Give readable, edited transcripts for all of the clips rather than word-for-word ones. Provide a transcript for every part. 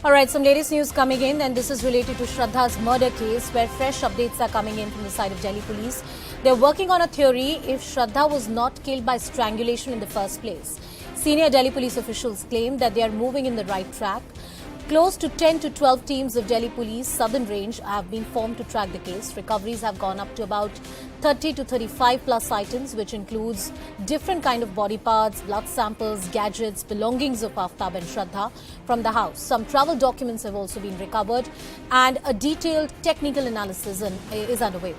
All right, some latest news coming in, and this is related to Shraddha's murder case, where fresh updates are coming in from the side of Delhi police. They're working on a theory if Shraddha was not killed by strangulation in the first place. Senior Delhi police officials claim that they are moving in the right track. Close to 10 to 12 teams of Delhi Police Southern Range have been formed to track the case. Recoveries have gone up to about 30 to 35 plus items, which includes different kind of body parts, blood samples, gadgets, belongings of Aaftab and Shraddha from the house. Some travel documents have also been recovered, and a detailed technical analysis is underway.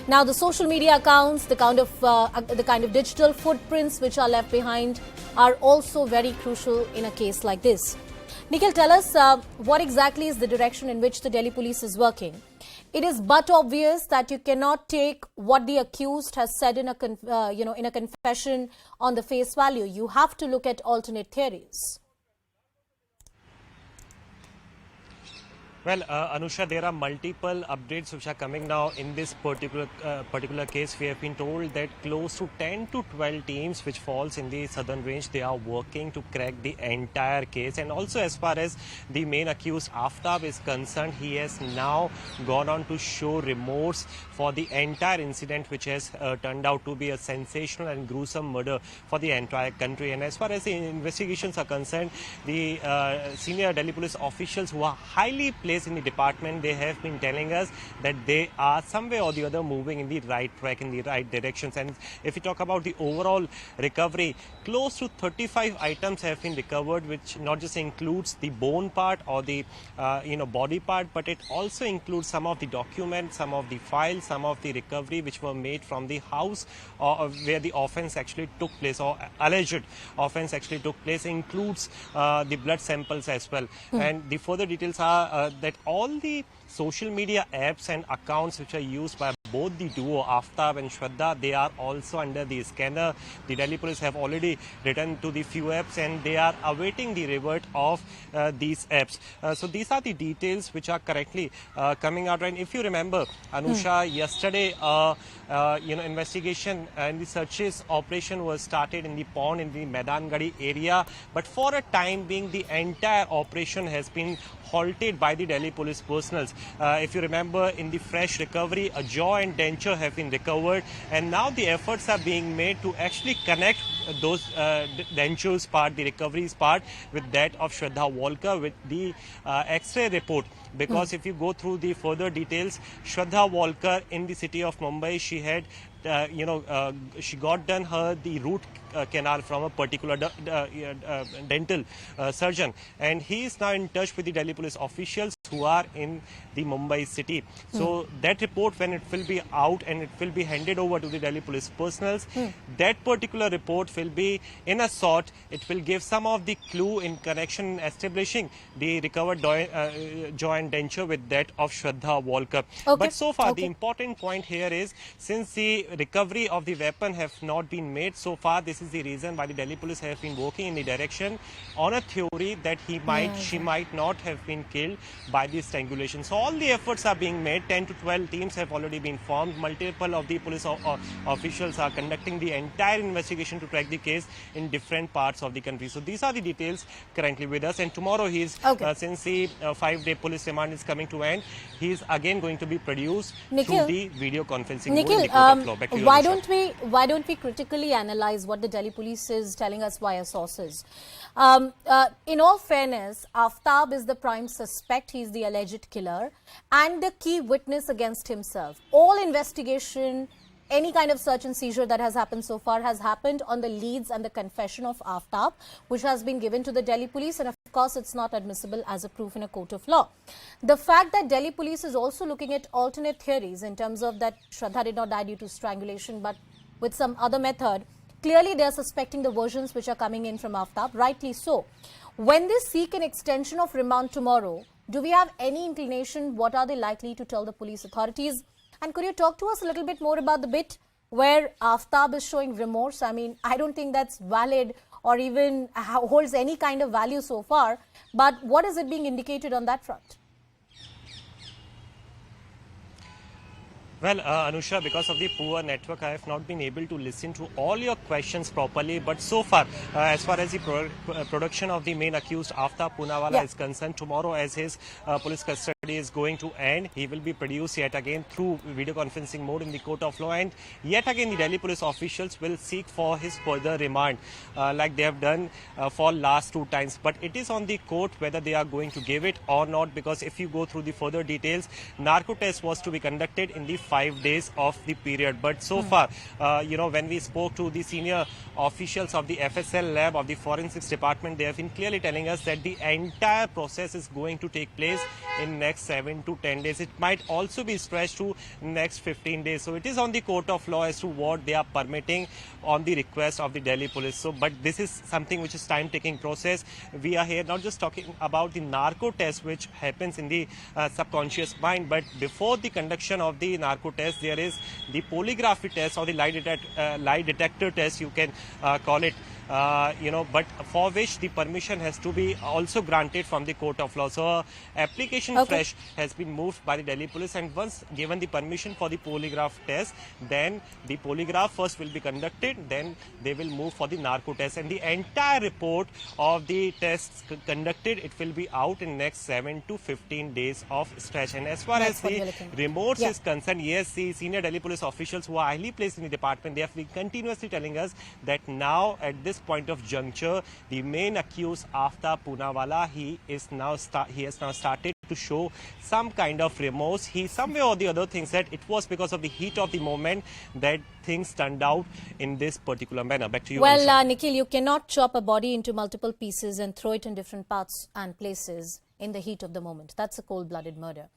Now, the social media accounts, the kind of digital footprints which are left behind are also very crucial in a case like this. Nikhil, tell us what exactly is the direction in which the Delhi police is working. It is but obvious that you cannot take what the accused has said in a confession on the face value. You have to look at alternate theories. Well, Anusha, there are multiple updates which are coming now in this particular case. We have been told that close to 10 to 12 teams which falls in the Southern Range, they are working to crack the entire case. And also as far as the main accused Aaftab is concerned, he has now gone on to show remorse for the entire incident which has turned out to be a sensational and gruesome murder for the entire country. And as far as the investigations are concerned, the senior Delhi police officials who are highly placed in the department, they have been telling us that they are some way or the other moving in the right track, in the right directions. And if we talk about the overall recovery, close to 35 items have been recovered, which not just includes the bone part or the body part, but it also includes some of the documents, some of the files, some of the recovery which were made from the house where the offense actually took place, or alleged offense actually took place, includes the blood samples as well. And the further details are that all the social media apps and accounts which are used by both the duo Aaftab and Shraddha, they are also under the scanner. The Delhi police have already written to the few apps and they are awaiting the revert of these apps. So these are the details which are currently coming out. And if you remember, Anusha, yesterday, investigation and the searches operation was started in the pond in the Maidangadi area. But for a time being, the entire operation has been halted by the Delhi police personnel. If you remember, in the fresh recovery, a jaw and denture have been recovered, and now the efforts are being made to actually connect those dentures part, the recoveries part, with that of Shraddha Walkar with the X-ray report. Because if you go through the further details, Shraddha Walkar in the city of Mumbai, she had she got done the root canal from a particular dental surgeon, and he is now in touch with the Delhi police officials who are in the Mumbai city. So that report, when it will be out and it will be handed over to the Delhi police personnel, that particular report will be in a sort, it will give some of the clue in connection establishing the recovered jaw and denture with that of Shraddha Walkar. Okay. But so far, the important point here is, since the recovery of the weapon have not been made so far, this is the reason why the Delhi police have been working in the direction on a theory that she might not have been killed by the strangulation. So all the efforts are being made. 10 to 12 teams have already been formed. Multiple of the police officials are conducting the entire investigation to track the case in different parts of the country. So these are the details currently with us. And tomorrow since the 5-day police remand is coming to end, he is again going to be produced through the video conferencing mode in the court of law. Why don't we critically analyze what the Delhi police is telling us via sources? In all fairness, Aaftab is the prime suspect. He is the alleged killer and the key witness against himself. All investigation, any kind of search and seizure that has happened so far has happened on the leads and the confession of Aaftab, which has been given to the Delhi police, and of course it's not admissible as a proof in a court of law. The fact that Delhi police is also looking at alternate theories in terms of that Shraddha did not die due to strangulation but with some other method, clearly they are suspecting the versions which are coming in from Aaftab, rightly so. When they seek an extension of remand tomorrow, do we have any inclination what are they likely to tell the police authorities? And could you talk to us a little bit more about the bit where Aaftab is showing remorse? I mean, I don't think that's valid or even holds any kind of value so far. But what is it being indicated on that front? Well, Anusha, because of the poor network, I have not been able to listen to all your questions properly. But so far, as far as the production of the main accused, Aaftab Poonawalla, is concerned, tomorrow as his police custody is going to end, he will be produced yet again through video conferencing mode in the court of law. And yet again, the Delhi police officials will seek for his further remand, like they have done for last 2 times. But it is on the court whether they are going to give it or not, because if you go through the further details, narco test was to be conducted in the 5 days of the period. But so far, when we spoke to the senior officials of the FSL lab of the forensics department, they have been clearly telling us that the entire process is going to take place in next 7 to 10 days. It might also be stretched to next 15 days. So it is on the court of law as to what they are permitting on the request of the Delhi police. So, but this is something which is time-taking process. We are here not just talking about the narco test, which happens in the subconscious mind, but before the conduction of the narco test, there is the polygraphy test or the lie detector test, you can call it. But for which the permission has to be also granted from the court of law. So application fresh has been moved by the Delhi police, and once given the permission for the polygraph test, then the polygraph first will be conducted, then they will move for the narco test, and the entire report of the tests conducted, it will be out in next 7 to 15 days of stretch. And as far as the remorse is concerned, yes, the senior Delhi police officials who are highly placed in the department, they have been continuously telling us that now at this point of juncture, the main accused Aaftab Poonawalla, he has now started to show some kind of remorse. He some way or the other thinks that it was because of the heat of the moment that things turned out in this particular manner. Back to you. Well, Nikhil, you cannot chop a body into multiple pieces and throw it in different parts and places in the heat of the moment. That's a cold-blooded murder.